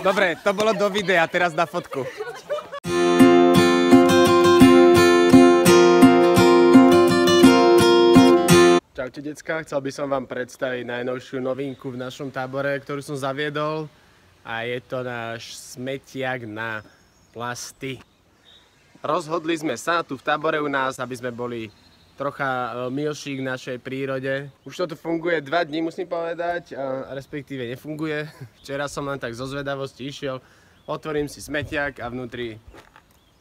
Dobre, to bolo do videa, teraz na fotku. Čaute decká, chcel by som vám predstaviť najnovšiu novinku v našom tábore, ktorú som zaviedol. A je to náš smetiak na plasty. Rozhodli sme sa tu v tábore u nás, aby sme boli trocha milší k našej prírode. Už to tu funguje 2 dní, musím povedať, respektíve nefunguje. Včera som len tak zo zvedavosti išiel, otvorím si smetiak a vnútri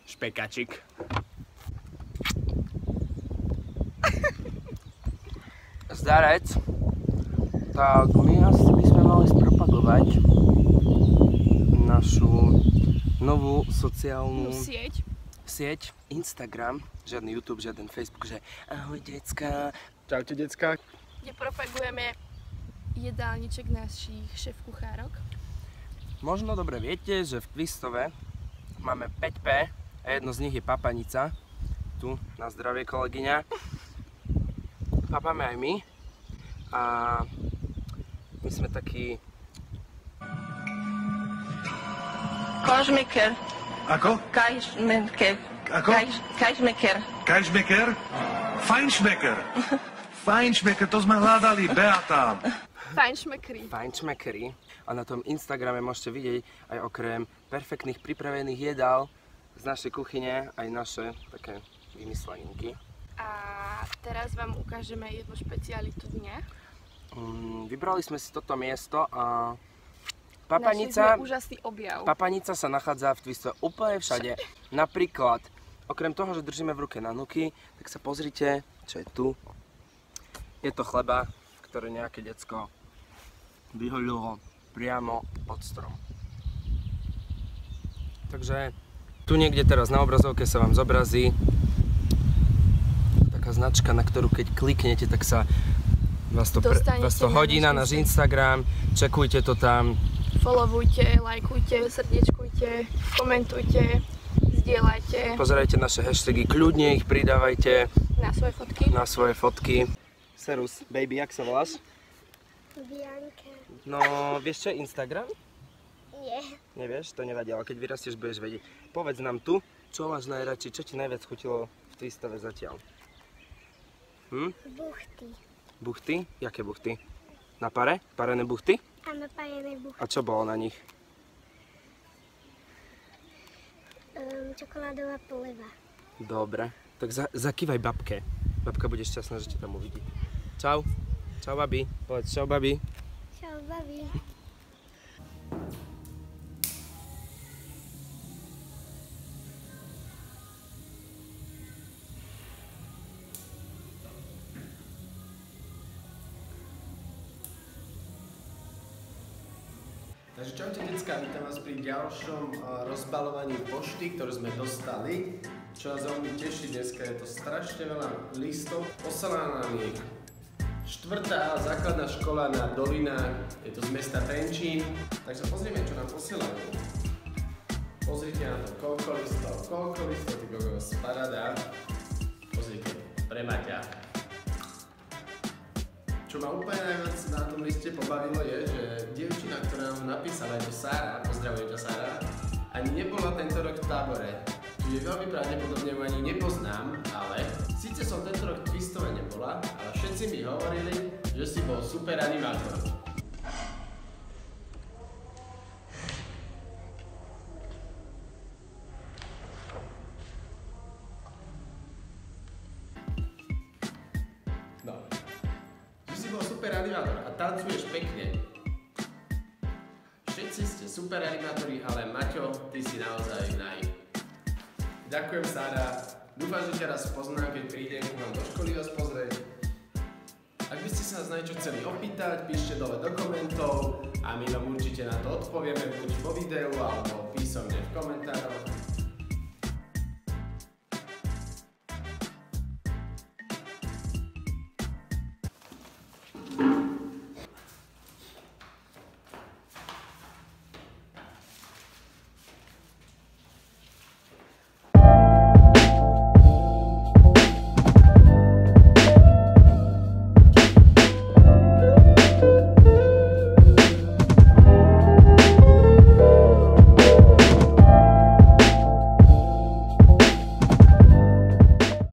špekačik. Zdarec, tak my asi by sme mali spropagovať našu novú sociálnu sieť Instagram, žiadny YouTube, žiaden Facebook, že ahoj decka. Čaute decka. Kde propagujeme jedálniček našich šéf-kuchárok. Možno dobre viete, že v Tvistove máme 5P a jedno z nich je papanica. Tu, na zdravie kolegyňa. Papáme aj my a my sme takí... Kajšmeker. Ako? Kajšmeker. Ako? Kajšmeker. Kajšmeker? Fajnšmeker. Fajnšmeker, to sme hľadali, Beata. Fajnšmekery. A na tom Instagrame môžete vidieť aj okrem perfektných pripravených jedál z našej kuchyne aj naše také vymysleninky. A teraz vám ukážeme jednu špecialitu dňa. Vybrali sme si toto miesto a úžasný objav. Papanica sa nachádza v Tvistove úplne všade. Napríklad, okrem toho, že držíme v ruke nanuky, tak sa pozrite, čo je tu. Je to chleba, ktoré nejaké decko vyholilo priamo pod strom. Takže tu niekde teraz na obrazovke sa vám zobrazí taká značka, na ktorú keď kliknete, tak sa vás to hodí na náš Instagram, čekujte to tam. Followujte, lajkujte, srdiečkujte, komentujte, zdieľajte. Pozerajte naše hashtagy, kľudne ich pridávajte na svoje fotky. Serus, baby, jak sa voláš? Bianka. No, vieš čo je Instagram? Nie. Nevieš? To nevadí, ale keď vyrastieš, budeš vedieť. Povedz nám tu, čo máš najradšej, čo ti najviac chutilo v Tvistove zatiaľ? Buchty. Buchty? Jaké buchty? Na pare? Parené buchty? Áno, parené buchty. A čo bolo na nich? Čokoládová polieva. Dobre, tak zakývaj babke. Babka bude šťastná, že ťa tam uvidí. Čau. Čau, babi. Povedz čau, babi. Čau, babi. Takže čaute decká, vítam vás pri ďalšom rozbalovaní pošty, ktorú sme dostali. Čo nás veľmi teší dneska, je to strašne veľa listov. Poslaná nám je 4. základná škola na Dolinách, je to z mesta Trenčín. Tak sa pozrieme, čo nám posielajú. Pozrite na to, koľko listov, ty kokos, paráda. Pozrite, pre Maťa. Čo ma úplne najviac na tom liste pobavilo je, že dievčina, ktorá mu napísala, je to Sára, pozdravujem ťa Sára, ani nebola tento rok v tábore. Čiže veľmi pravdepodobne ju ani nepoznám, ale síce som tento rok v Tvistove nebola, ale všetci mi hovorili, že si bol super animátor. No. Bol super animátor a tancuješ pekne. Všetci ste super animátori, ale Maťo, ty si naozaj naj. Ďakujem, Sára. Dúfam, že ťa raz poznám, keď prídem k vám do školy vás pozrieť. Ak by ste sa nás na niečo chceli opýtať, píšte dole do komentov a my vám určite na to odpovieme buď vo videu alebo písomne v komentároch.